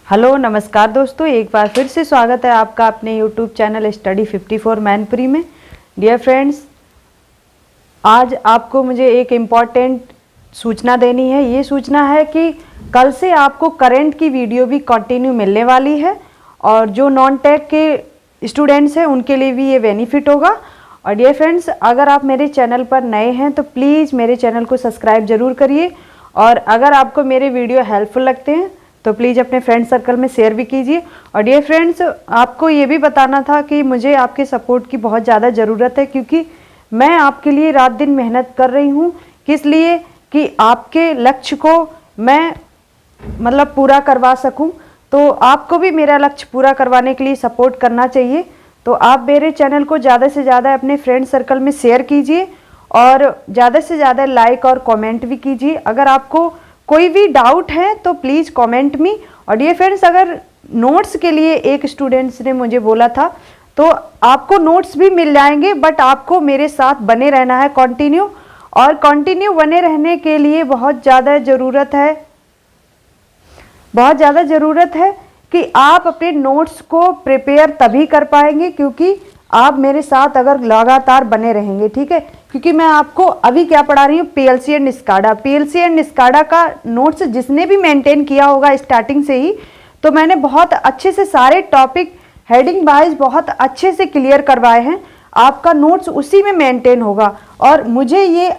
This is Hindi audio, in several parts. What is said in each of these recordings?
हेलो नमस्कार दोस्तों, एक बार फिर से स्वागत है आपका अपने यूट्यूब चैनल स्टडी 54 मैनपुरी में। डियर फ्रेंड्स, आज आपको मुझे एक इम्पॉर्टेंट सूचना देनी है। ये सूचना है कि कल से आपको करंट की वीडियो भी कंटिन्यू मिलने वाली है और जो नॉन टेक के स्टूडेंट्स हैं उनके लिए भी ये बेनिफिट होगा। और डियर फ्रेंड्स, अगर आप मेरे चैनल पर नए हैं तो प्लीज़ मेरे चैनल को सब्सक्राइब ज़रूर करिए और अगर आपको मेरे वीडियो हेल्पफुल लगते हैं तो प्लीज़ अपने फ्रेंड सर्कल में शेयर भी कीजिए। और डियर फ्रेंड्स, आपको ये भी बताना था कि मुझे आपके सपोर्ट की बहुत ज़्यादा ज़रूरत है, क्योंकि मैं आपके लिए रात दिन मेहनत कर रही हूँ। किस लिए? कि आपके लक्ष्य को मैं पूरा करवा सकूँ। तो आपको भी मेरा लक्ष्य पूरा करवाने के लिए सपोर्ट करना चाहिए। तो आप मेरे चैनल को ज़्यादा से ज़्यादा अपने फ्रेंड सर्कल में शेयर कीजिए और ज़्यादा से ज़्यादा लाइक और कमेंट भी कीजिए। अगर आपको कोई भी डाउट है तो प्लीज़ कमेंट मी। और डियर फ्रेंड्स, अगर नोट्स के लिए एक स्टूडेंट्स ने मुझे बोला था तो आपको नोट्स भी मिल जाएंगे, बट आपको मेरे साथ बने रहना है कंटिन्यू। और कंटिन्यू बने रहने के लिए बहुत ज़्यादा ज़रूरत है कि आप अपने नोट्स को प्रिपेयर तभी कर पाएंगे क्योंकि आप मेरे साथ अगर लगातार बने रहेंगे, ठीक है। क्योंकि मैं आपको अभी क्या पढ़ा रही हूँ, पीएलसी एंड स्काडा का नोट्स जिसने भी मेंटेन किया होगा स्टार्टिंग से ही, तो मैंने बहुत अच्छे से सारे टॉपिक हेडिंग वाइज बहुत अच्छे से क्लियर करवाए हैं। आपका नोट्स उसी में मेंटेन होगा और मुझे ये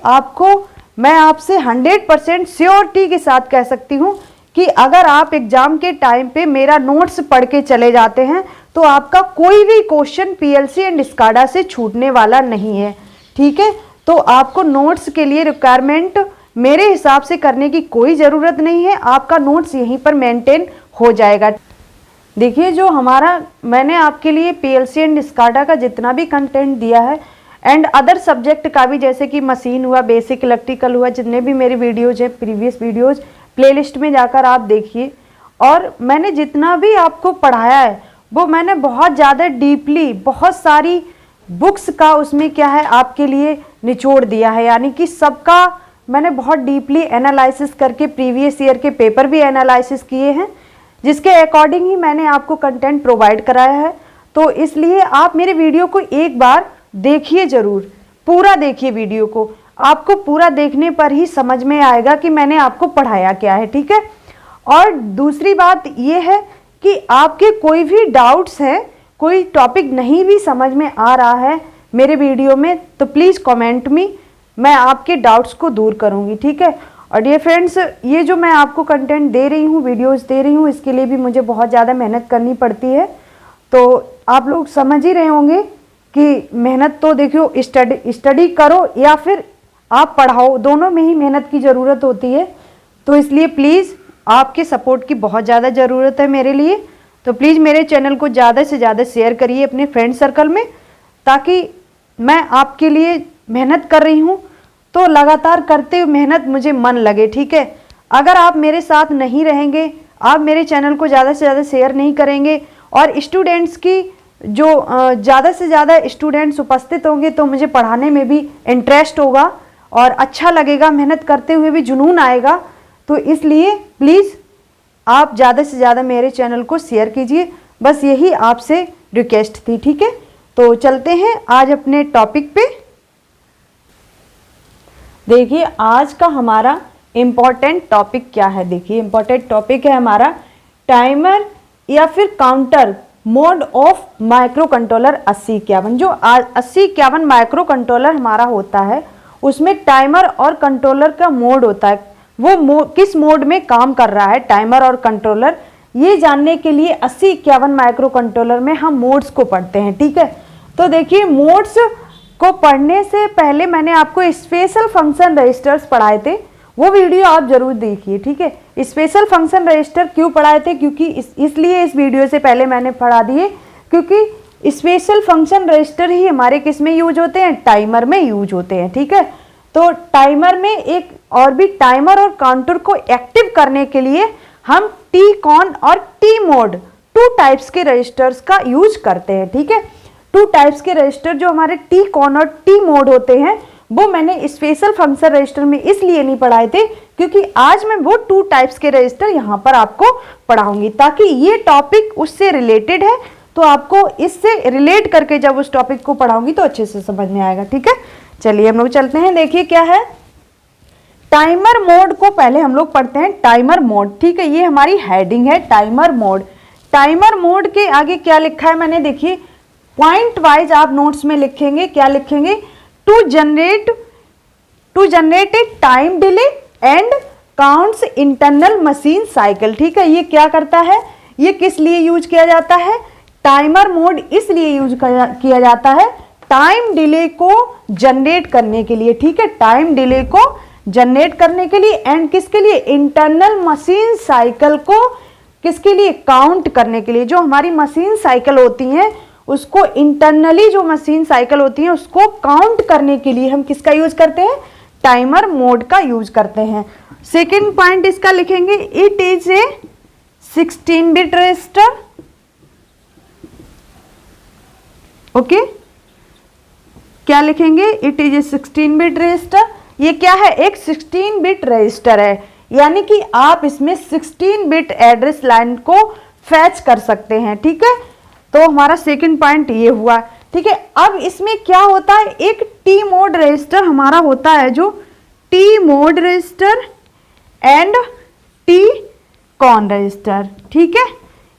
मैं आपसे 100% श्योरिटी के साथ कह सकती हूँ कि अगर आप एग्जाम के टाइम पे मेरा नोट्स पढ़ के चले जाते हैं तो आपका कोई भी क्वेश्चन पीएलसी एंड स्काडा से छूटने वाला नहीं है, ठीक है। तो आपको नोट्स के लिए रिक्वायरमेंट मेरे हिसाब से करने की कोई ज़रूरत नहीं है, आपका नोट्स यहीं पर मेंटेन हो जाएगा। देखिए, जो मैंने आपके लिए पीएलसी एंड स्काडा का जितना भी कंटेंट दिया है एंड अदर सब्जेक्ट का भी, जैसे कि मशीन हुआ, बेसिक इलेक्ट्रिकल हुआ, जितने भी मेरे वीडियोज़ हैं, प्रीवियस वीडियोज़ प्लेलिस्ट में जाकर आप देखिए। और मैंने जितना भी आपको पढ़ाया है वो मैंने बहुत ज़्यादा डीपली, बहुत सारी बुक्स का उसमें क्या है आपके लिए निचोड़ दिया है, यानी कि सबका मैंने बहुत डीपली एनालिसिस करके प्रीवियस ईयर के पेपर भी एनालिसिस किए हैं, जिसके अकॉर्डिंग ही मैंने आपको कंटेंट प्रोवाइड कराया है। तो इसलिए आप मेरे वीडियो को एक बार देखिए ज़रूर, पूरा देखिए वीडियो को। आपको पूरा देखने पर ही समझ में आएगा कि मैंने आपको पढ़ाया क्या है, ठीक है। और दूसरी बात ये है कि आपके कोई भी डाउट्स हैं, कोई टॉपिक नहीं भी समझ में आ रहा है मेरे वीडियो में, तो प्लीज़ कमेंट मी, मैं आपके डाउट्स को दूर करूँगी, ठीक है। और डियर फ्रेंड्स, ये जो मैं आपको कंटेंट दे रही हूँ, वीडियोज़ दे रही हूँ, इसके लिए भी मुझे बहुत ज़्यादा मेहनत करनी पड़ती है। तो आप लोग समझ ही रहे होंगे कि मेहनत तो देखियो, स्टडी करो या फिर आप पढ़ाओ, दोनों में ही मेहनत की ज़रूरत होती है। तो इसलिए प्लीज़ आपके सपोर्ट की बहुत ज़्यादा ज़रूरत है मेरे लिए। तो प्लीज़ मेरे चैनल को ज़्यादा से ज़्यादा शेयर करिए अपने फ्रेंड सर्कल में, ताकि मैं आपके लिए मेहनत कर रही हूँ तो लगातार करते हुए मेहनत मुझे मन लगे, ठीक है। अगर आप मेरे साथ नहीं रहेंगे, आप मेरे चैनल को ज़्यादा से ज़्यादा शेयर नहीं करेंगे और स्टूडेंट्स की जो ज़्यादा से ज़्यादा स्टूडेंट्स उपस्थित होंगे तो मुझे पढ़ाने में भी इंटरेस्ट होगा और अच्छा लगेगा, मेहनत करते हुए भी जुनून आएगा। तो इसलिए प्लीज़ आप ज़्यादा से ज़्यादा मेरे चैनल को शेयर कीजिए, बस यही आपसे रिक्वेस्ट थी, ठीक है। तो चलते हैं आज अपने टॉपिक पे। देखिए, आज का हमारा इम्पॉर्टेंट टॉपिक क्या है। देखिए, इम्पॉर्टेंट टॉपिक है हमारा टाइमर या फिर counter mode of micro controller 8051। जो 8051 माइक्रो कंट्रोलर हमारा होता है उसमें टाइमर और कंट्रोलर का मोड होता है। वो किस मोड में काम कर रहा है टाइमर और कंट्रोलर, ये जानने के लिए 8051 माइक्रो कंट्रोलर में हम मोड्स को पढ़ते हैं, ठीक है। तो देखिए, मोड्स को पढ़ने से पहले मैंने आपको स्पेशल फंक्शन रजिस्टर्स पढ़ाए थे, वो वीडियो आप जरूर देखिए, ठीक है। स्पेशल फंक्शन रजिस्टर क्यों पढ़ाए थे, क्योंकि इसलिए इस वीडियो से पहले मैंने पढ़ा दिए क्योंकि स्पेशल फंक्शन रजिस्टर ही हमारे किस में यूज होते हैं, टाइमर में यूज होते हैं, ठीक है। तो टाइमर में एक और भी टाइमर और काउंटर को एक्टिव करने के लिए हम टी कॉन और टी मोड 2 टाइप्स के रजिस्टर्स का यूज करते हैं, ठीक है। 2 टाइप्स के रजिस्टर जो हमारे टी कॉन और टी मोड होते हैं वो मैंने स्पेशल फंक्शन रजिस्टर में इसलिए नहीं पढ़ाए थे क्योंकि आज मैं वो 2 टाइप्स के रजिस्टर यहाँ पर आपको पढ़ाऊंगी, ताकि ये टॉपिक उससे रिलेटेड है, तो आपको इससे रिलेट करके जब उस टॉपिक को पढ़ाऊंगी तो अच्छे से समझ में आएगा। ठीक है, चलिए हम लोग चलते हैं। देखिए क्या है टाइमर मोड को पहले हम लोग पढ़ते हैं। टाइमर मोड, ठीक है, ये हमारी हेडिंग है टाइमर मोड। टाइमर मोड के आगे क्या लिखा है मैंने, देखिए पॉइंट वाइज आप नोट्स में लिखेंगे। क्या लिखेंगे, to generate a time delay and counts internal machine cycle. ठीक है, ये क्या करता है, ये किस लिए यूज किया जाता है, टाइमर मोड इसलिए यूज किया जाता है टाइम डिले को जनरेट करने के लिए। ठीक है, टाइम डिले को जनरेट करने के लिए एंड किसके लिए, इंटरनल मशीन साइकिल को किसके लिए, काउंट करने के लिए। जो हमारी मशीन साइकिल होती हैं उसको इंटरनली जो मशीन साइकिल होती है उसको काउंट करने के लिए हम किसका यूज करते हैं, टाइमर मोड का यूज करते हैं। सेकेंड पॉइंट इसका लिखेंगे, it is a 16 bit register. Okay, क्या लिखेंगे, it is a 16 bit register. ये क्या है, एक 16 बिट रजिस्टर है, यानी कि आप इसमें 16 बिट एड्रेस लाइन को फैच कर सकते हैं। ठीक है, तो हमारा सेकंड पॉइंट ये हुआ। ठीक है, अब इसमें क्या होता है, एक टी मोड रजिस्टर हमारा होता है, जो T mode register and T con register. ठीक है,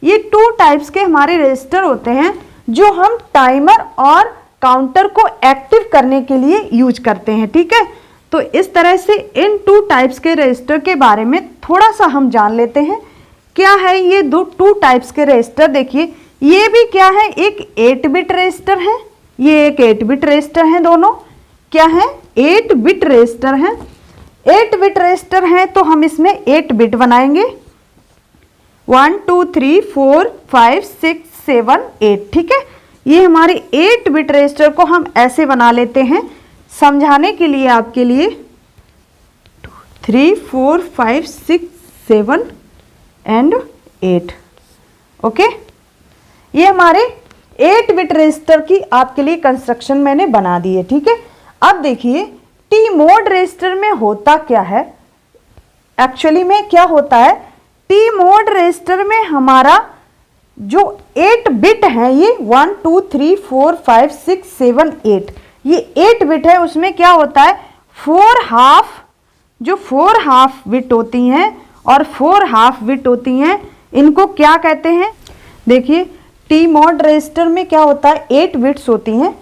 ये 2 टाइप्स के हमारे रजिस्टर होते हैं जो हम टाइमर और काउंटर को एक्टिव करने के लिए यूज करते हैं। ठीक है, तो इस तरह से इन 2 टाइप्स के रजिस्टर के बारे में थोड़ा सा हम जान लेते हैं। क्या है ये 2 टाइप्स के रजिस्टर, देखिए ये भी क्या है, एक 8 बिट रजिस्टर है, ये एक 8 बिट रजिस्टर है, दोनों क्या है, 8 बिट रजिस्टर है। 8 बिट रजिस्टर है तो हम इसमें 8 बिट बनाएंगे, 1 2 3 4 5 6 7 8। ठीक है, ये हमारे 8 बिट रजिस्टर को हम ऐसे बना लेते हैं समझाने के लिए आपके लिए, 3 4 5 6 7 एंड 8। ओके, ये हमारे 8 बिट रजिस्टर की आपके लिए कंस्ट्रक्शन मैंने बना दी है। ठीक है, अब देखिए टी मोड रजिस्टर में होता क्या है, एक्चुअली में क्या होता है, टी मोड रजिस्टर में हमारा जो 8 बिट है, ये 1 2 3 4 5 6 7 8, ये 8 बिट है, उसमें क्या होता है 4 हाफ बिट होती हैं और 4 हाफ बिट होती हैं, इनको क्या कहते हैं। देखिए टी मोड रजिस्टर में क्या होता है, 8 बिट्स होती हैं,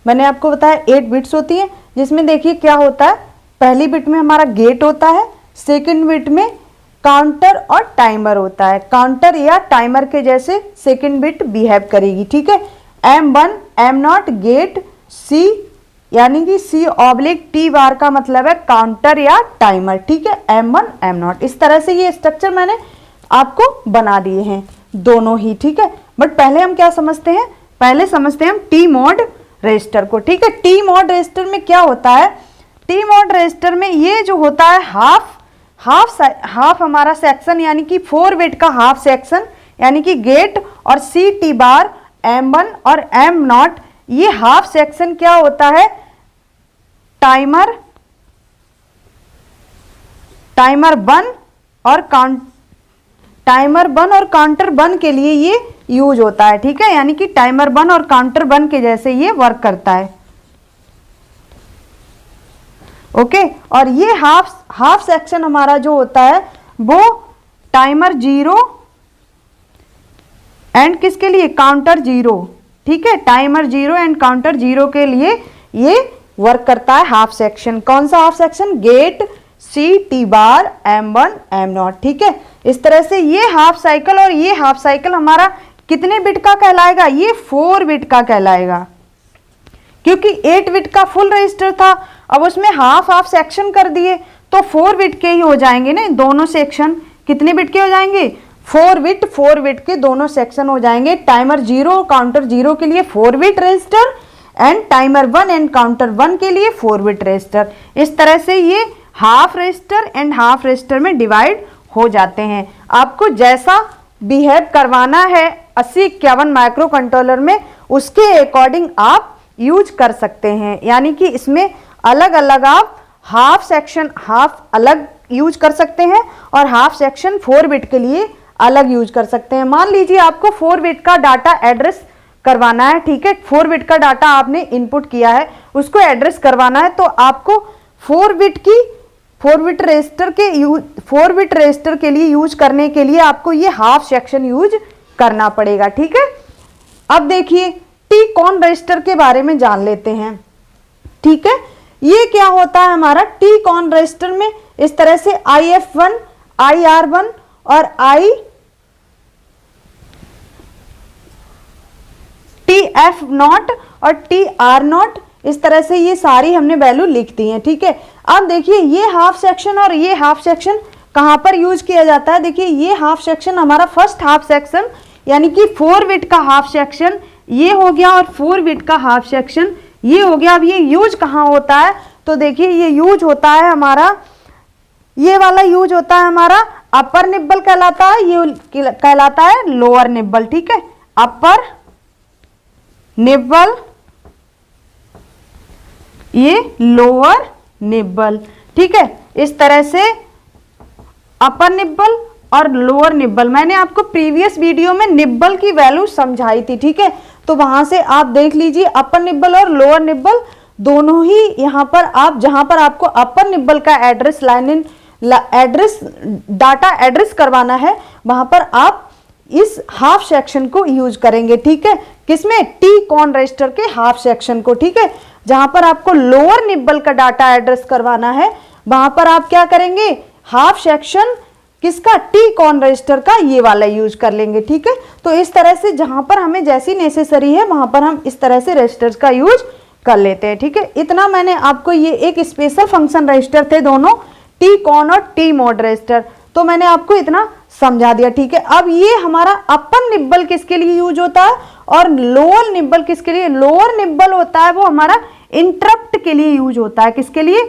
मैंने आपको बताया 8 बिट्स होती हैं, जिसमें देखिए क्या होता है, पहली बिट में हमारा गेट होता है, सेकंड बिट में काउंटर और टाइमर होता है। काउंटर या टाइमर के जैसे सेकंड बिट बिहेव करेगी। ठीक है, M1 M0 गेट, C यानी कि C/T बार का मतलब है काउंटर या टाइमर। ठीक है, M1 M0, इस तरह से ये स्ट्रक्चर मैंने आपको बना दिए हैं दोनों ही। ठीक है, बट पहले हम क्या समझते हैं, पहले समझते हैं हम टी मोड रजिस्टर को। ठीक है, टी मोड रजिस्टर में क्या होता है, टी मोड रजिस्टर में ये जो होता है हाफ हमारा सेक्शन, यानी कि 4 बिट का हाफ सेक्शन, यानी कि गेट और CT बार M1 और M0, ये हाफ सेक्शन क्या होता है, टाइमर 1 और काउंटर 1 के लिए ये यूज होता है। ठीक है, यानी कि टाइमर 1 और काउंटर 1 के जैसे ये वर्क करता है। ओके, और ये हाफ सेक्शन हमारा जो होता है वो टाइमर 0 एंड किसके लिए, काउंटर 0। ठीक है, टाइमर 0 एंड काउंटर 0 के लिए ये वर्क करता है हाफ सेक्शन। कौन सा हाफ सेक्शन, गेट CT बार M1 M0। ठीक है, इस तरह से ये हाफ साइकिल और ये हाफ साइकिल हमारा कितने बिट का कहलाएगा, ये 4 बिट का कहलाएगा, क्योंकि 8 बिट का फुल रजिस्टर था, अब उसमें हाफ सेक्शन कर दिए तो 4 बिट के ही हो जाएंगे ना दोनों सेक्शन। कितने बिट के हो जाएंगे, 4 बिट के दोनों सेक्शन हो जाएंगे। टाइमर 0 काउंटर 0 के लिए 4 bit register and timer 1 and counter 1 के लिए 4 बिट रजिस्टर। इस तरह से ये half register and half register में डिवाइड हो जाते हैं। आपको जैसा बिहेव करवाना है 8051 माइक्रो कंट्रोलर में, उसके अकॉर्डिंग आप यूज कर सकते हैं। यानी कि इसमें अलग अलग आप हाफ सेक्शन हाफ अलग यूज कर सकते हैं और हाफ सेक्शन 4 बिट के लिए अलग यूज कर सकते हैं। मान लीजिए आपको 4 बिट का डाटा एड्रेस करवाना है, ठीक है, 4 बिट का डाटा आपने इनपुट किया है, उसको एड्रेस करवाना है, तो आपको 4 बिट रजिस्टर के लिए यूज करने के लिए आपको ये हाफ सेक्शन यूज करना पड़ेगा, ठीक है। अब देखिए टी-कॉन रजिस्टर के बारे में जान लेते हैं, ठीक है। ये क्या होता है हमारा टी-कॉन रजिस्टर में, इस तरह से IF1, IR1 और TF0 और TR0, इस तरह से ये सारी हमने वैल्यू लिख दी है, ठीक है। अब देखिए ये हाफ सेक्शन और ये हाफ सेक्शन कहां पर यूज किया जाता है। देखिए ये हाफ सेक्शन हमारा फर्स्ट हाफ सेक्शन यानी कि 4 बिट का हाफ सेक्शन ये हो गया और 4 बिट का हाफ सेक्शन ये हो गया। अब ये यूज कहाँ होता है, तो देखिए ये यूज होता है हमारा, ये वाला यूज होता है हमारा अपर निब्बल कहलाता है, ये कहलाता है लोअर निब्बल, ठीक है। अपर निब्बल, ये लोअर निब्बल, ठीक है। इस तरह से अपर निब्बल और लोअर निब्बल, मैंने आपको प्रीवियस वीडियो में निब्बल की वैल्यू समझाई थी, ठीक है, तो वहां से आप देख लीजिए। अपर निब्बल और लोअर निब्बल दोनों ही यहाँ पर आप, जहां पर आपको अपर निब्बल का एड्रेस डाटा एड्रेस करवाना है, वहां पर आप इस हाफ सेक्शन को यूज करेंगे, ठीक है। किसमें, टी-कॉन रजिस्टर के हाफ सेक्शन को, ठीक है। जहां पर आपको लोअर निब्बल का डाटा एड्रेस करवाना है, वहां पर आप क्या करेंगे, हाफ सेक्शन किसका, टी-कॉन रजिस्टर का ये वाला यूज कर लेंगे, ठीक है। तो इस तरह से जहां पर हमें जैसी नेसेसरी है वहां पर हम इस तरह से रजिस्टर्स का यूज कर लेते हैं, ठीक है। इतना मैंने आपको, ये एक स्पेशल फंक्शन रजिस्टर थे दोनों, टी-कॉन और टी-मोड रजिस्टर, तो मैंने आपको इतना समझा दिया, ठीक है। अब ये हमारा अपर निब्बल किसके लिए यूज होता है और लोअर निब्बल किसके लिए, लोअर निब्बल होता है वो हमारा इंटरप्ट के लिए यूज होता है, किसके लिए,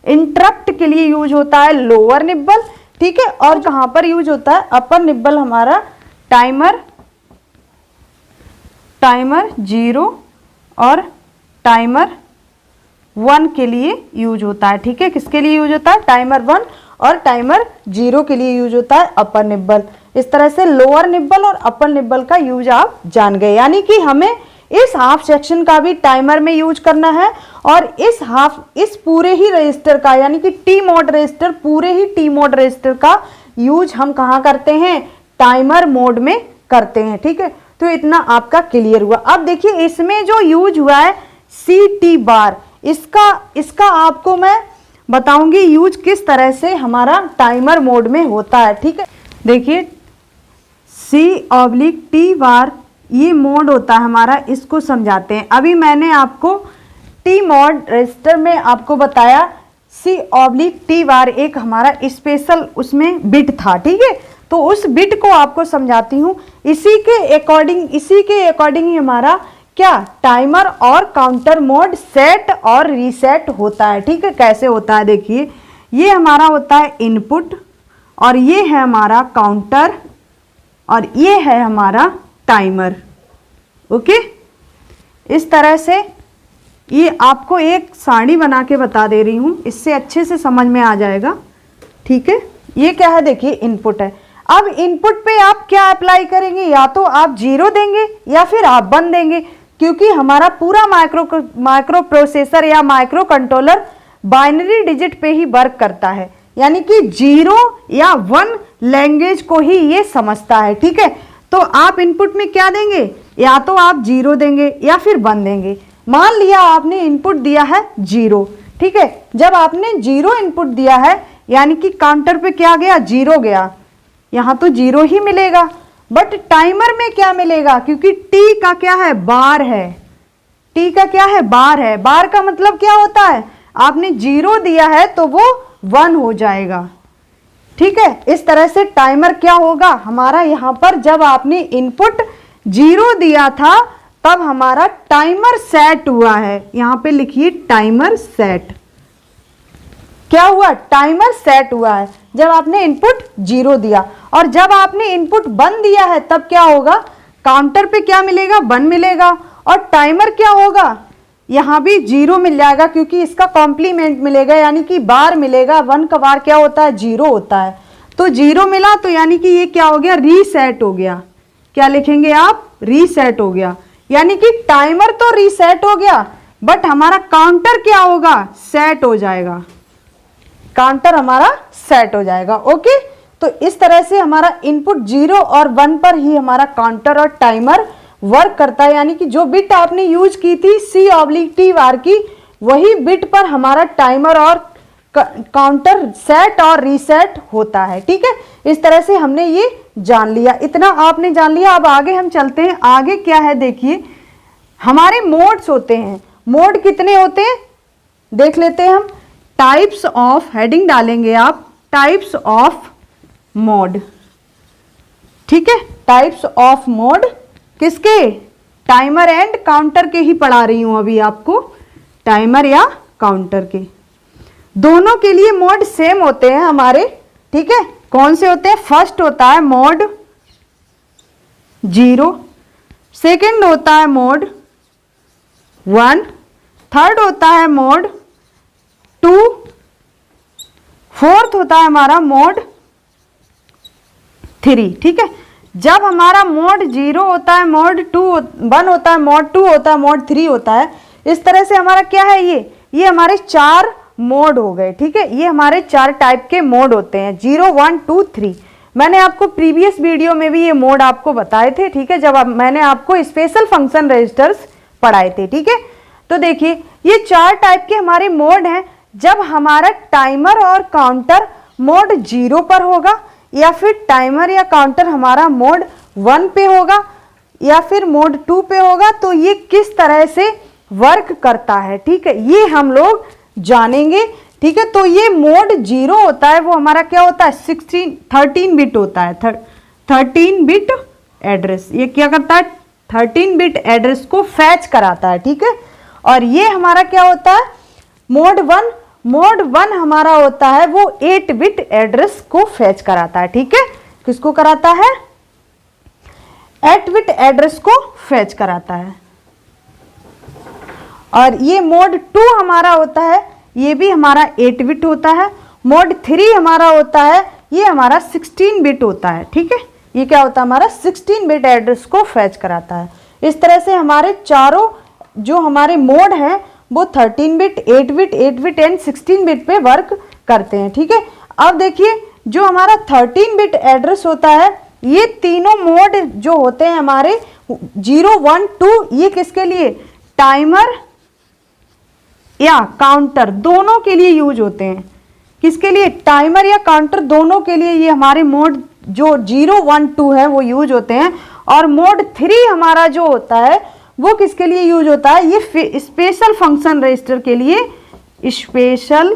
इंटरप्ट के लिए यूज होता है लोअर निब्बल, ठीक है। और कहां पर यूज होता है, अपर निब्बल हमारा टाइमर 0 और टाइमर 1 के लिए यूज होता है, ठीक है। किसके लिए यूज होता है, टाइमर 1 और टाइमर 0 के लिए यूज होता है अपर निब्बल। इस तरह से लोअर निब्बल और अपर निब्बल का यूज आप जान गए, यानी कि हमें इस हाफ सेक्शन का भी टाइमर में यूज करना है और इस पूरे ही रजिस्टर का, यानी कि टी-मोड रजिस्टर, पूरे ही टी-मोड रजिस्टर का यूज हम कहाँ करते हैं, टाइमर मोड में करते हैं, ठीक है। तो इतना आपका क्लियर हुआ। अब देखिए इसमें जो यूज हुआ है CT बार, इसका आपको मैं बताऊंगी यूज किस तरह से हमारा टाइमर मोड में होता है, ठीक है। देखिए C/T बार ये मोड होता है हमारा, इसको समझाते हैं। अभी मैंने आपको टी-मोड रजिस्टर में आपको बताया C/T बार एक हमारा स्पेशल उसमें बिट था, ठीक है। तो उस बिट को आपको समझाती हूँ, इसी के अकॉर्डिंग ही हमारा क्या टाइमर और काउंटर मोड सेट और रीसेट होता है, ठीक है। कैसे होता है, देखिए ये हमारा होता है इनपुट और ये है हमारा काउंटर और ये है हमारा टाइमर, ओके। इस तरह से ये आपको एक सारणी बना के बता दे रही हूं, इससे अच्छे से समझ में आ जाएगा, ठीक है। ये क्या है, देखिए इनपुट है। अब इनपुट पे आप क्या अप्लाई करेंगे, या तो आप 0 देंगे या फिर आप 1 देंगे, क्योंकि हमारा पूरा माइक्रो प्रोसेसर या माइक्रो कंट्रोलर बाइनरी डिजिट पे ही वर्क करता है, यानी कि 0 या 1 लैंग्वेज को ही ये समझता है, ठीक है। तो आप इनपुट में क्या देंगे, या तो आप 0 देंगे या फिर 1 देंगे। मान लिया आपने इनपुट दिया है 0, ठीक है। जब आपने 0 इनपुट दिया है यानी कि काउंटर पे क्या गया, 0 गया, यहां तो 0 ही मिलेगा, बट टाइमर में क्या मिलेगा, क्योंकि टी का क्या है, बार है, टी का क्या है, बार है। बार का मतलब क्या होता है, आपने 0 दिया है तो वो 1 हो जाएगा, ठीक है। इस तरह से टाइमर क्या होगा हमारा, यहां पर जब आपने इनपुट 0 दिया था तब हमारा टाइमर सेट हुआ है, यहां पे लिखिए टाइमर सेट। क्या हुआ, टाइमर सेट हुआ है जब आपने इनपुट 0 दिया, और जब आपने इनपुट 1 दिया है तब क्या होगा, काउंटर पे क्या मिलेगा, 1 मिलेगा, और टाइमर क्या होगा, यहाँ भी 0 मिल जाएगा क्योंकि इसका कॉम्प्लीमेंट मिलेगा, यानी कि बार मिलेगा। 1 का बार क्या होता है? 0 होता है। तो 0 मिला तो यानी कि ये क्या हो गया? रीसेट हो गया। क्या लिखेंगे आप? रीसेट हो गया। यानी कि टाइमर तो रीसेट हो गया, बट हमारा काउंटर क्या होगा? सेट हो जाएगा। काउंटर हमारा सेट हो जाएगा। ओके, तो इस तरह से हमारा इनपुट 0 और 1 पर ही हमारा काउंटर और टाइमर वर्क करता है। यानी कि जो बिट आपने यूज की थी C/T बार की, वही बिट पर हमारा टाइमर और काउंटर सेट और रीसेट होता है। ठीक है, इस तरह से हमने ये जान लिया। इतना आपने जान लिया। अब आगे हम चलते हैं। आगे क्या है देखिए, हमारे मोड्स होते हैं। मोड कितने होते हैं देख लेते हैं हम। टाइप्स ऑफ, हेडिंग डालेंगे आप, टाइप्स ऑफ मोड। ठीक है, टाइप्स ऑफ मोड किसके? टाइमर एंड काउंटर के ही पढ़ा रही हूं अभी आपको, टाइमर या काउंटर के। दोनों के लिए मोड सेम होते हैं हमारे। ठीक है, कौन से होते हैं? फर्स्ट होता है मोड 0, सेकंड होता है मोड 1, थर्ड होता है मोड 2, फोर्थ होता है हमारा मोड 3। ठीक है, जब हमारा मोड 0 होता है, मोड 1 होता है, मोड 2 होता है, मोड 3 होता है, इस तरह से हमारा क्या है? ये हमारे 4 मोड हो गए। ठीक है, ये हमारे 4 टाइप के मोड होते हैं, 0, 1, 2, 3। मैंने आपको प्रीवियस वीडियो में भी ये मोड आपको बताए थे। ठीक है, जब मैंने आपको स्पेशल फंक्शन रजिस्टर्स पढ़ाए थे। ठीक है, तो देखिए ये 4 टाइप के हमारे मोड हैं। जब हमारा टाइमर और काउंटर मोड 0 पर होगा, या फिर टाइमर या काउंटर हमारा मोड 1 पे होगा, या फिर मोड 2 पे होगा, तो ये किस तरह से वर्क करता है। ठीक है, ये हम लोग जानेंगे। ठीक है, तो ये मोड 0 होता है, वो हमारा क्या होता है? 13 बिट होता है। 13 बिट एड्रेस, ये क्या करता है? 13 बिट एड्रेस को फैच कराता है। ठीक है, और ये हमारा क्या होता है? मोड 1। मोड 1 हमारा होता है वो 8 बिट एड्रेस को फैच कराता है। ठीक है, किसको कराता है? 8 बिट एड्रेस को फैच कराता है। और ये मोड 2 हमारा होता है, ये भी हमारा 8 बिट होता है। मोड 3 हमारा होता है, ये हमारा 16 बिट होता है। ठीक है, ये क्या होता है? हमारा 16 बिट एड्रेस को फैच कराता है। इस तरह से हमारे चारों जो हमारे मोड हैं वो 13 bit, 8 bit, 8 bit and 16 bit पे वर्क करते हैं। ठीक है, अब देखिए जो हमारा 13 बिट एड्रेस होता है, ये तीनों मोड जो होते हैं हमारे 0, 1, 2, ये किसके लिए? टाइमर या काउंटर दोनों के लिए यूज होते हैं। किसके लिए? टाइमर या काउंटर दोनों के लिए ये हमारे मोड जो 0, 1, 2 है वो यूज होते हैं। और मोड 3 हमारा जो होता है वो किसके लिए यूज होता है? ये स्पेशल फंक्शन रजिस्टर के लिए, स्पेशल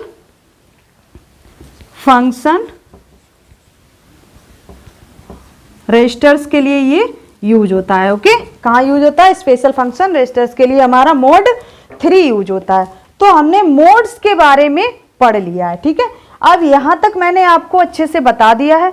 फंक्शन रजिस्टर्स के लिए ये यूज होता है। ओके, कहाँ यूज होता है? स्पेशल फंक्शन रजिस्टर्स के लिए हमारा मोड 3 यूज होता है। तो हमने मोड्स के बारे में पढ़ लिया है। ठीक है, अब यहां तक मैंने आपको अच्छे से बता दिया है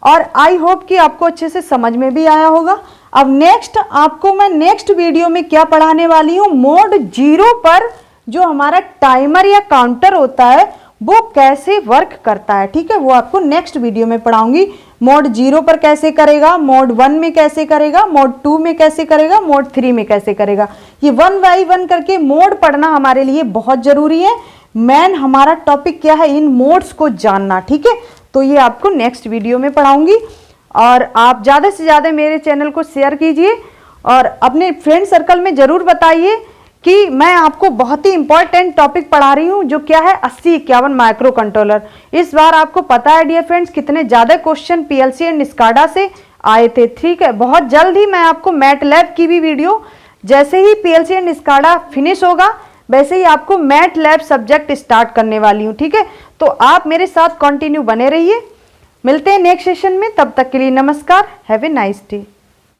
और आई होप कि आपको अच्छे से समझ में भी आया होगा। अब नेक्स्ट आपको मैं नेक्स्ट वीडियो में क्या पढ़ाने वाली हूं? मोड 0 पर जो हमारा टाइमर या काउंटर होता है वो कैसे वर्क करता है। ठीक है, वो आपको नेक्स्ट वीडियो में पढ़ाऊंगी। मोड 0 पर कैसे करेगा, मोड 1 में कैसे करेगा, मोड 2 में कैसे करेगा, मोड 3 में कैसे करेगा। ये 1 बाई 1 करके मोड पढ़ना हमारे लिए बहुत जरूरी है। मेन हमारा टॉपिक क्या है? इन मोड्स को जानना। ठीक है, तो ये आपको नेक्स्ट वीडियो में पढ़ाऊंगी। और आप ज़्यादा से ज़्यादा मेरे चैनल को शेयर कीजिए और अपने फ्रेंड सर्कल में ज़रूर बताइए कि मैं आपको बहुत ही इंपॉर्टेंट टॉपिक पढ़ा रही हूँ, जो क्या है 8051 माइक्रो कंट्रोलर। इस बार आपको पता है डियर फ्रेंड्स कितने ज़्यादा क्वेश्चन पीएलसी एंड स्काडा से आए थे। ठीक है, बहुत जल्द ही मैं आपको मैटलैब की भी वीडियो, जैसे ही पीएलसी एंड स्काडा फिनिश होगा वैसे ही आपको मैटलैब सब्जेक्ट स्टार्ट करने वाली हूँ। ठीक है, तो आप मेरे साथ कंटिन्यू बने रहिए। मिलते हैं नेक्स्ट सेशन में, तब तक के लिए नमस्कार। Have a nice day.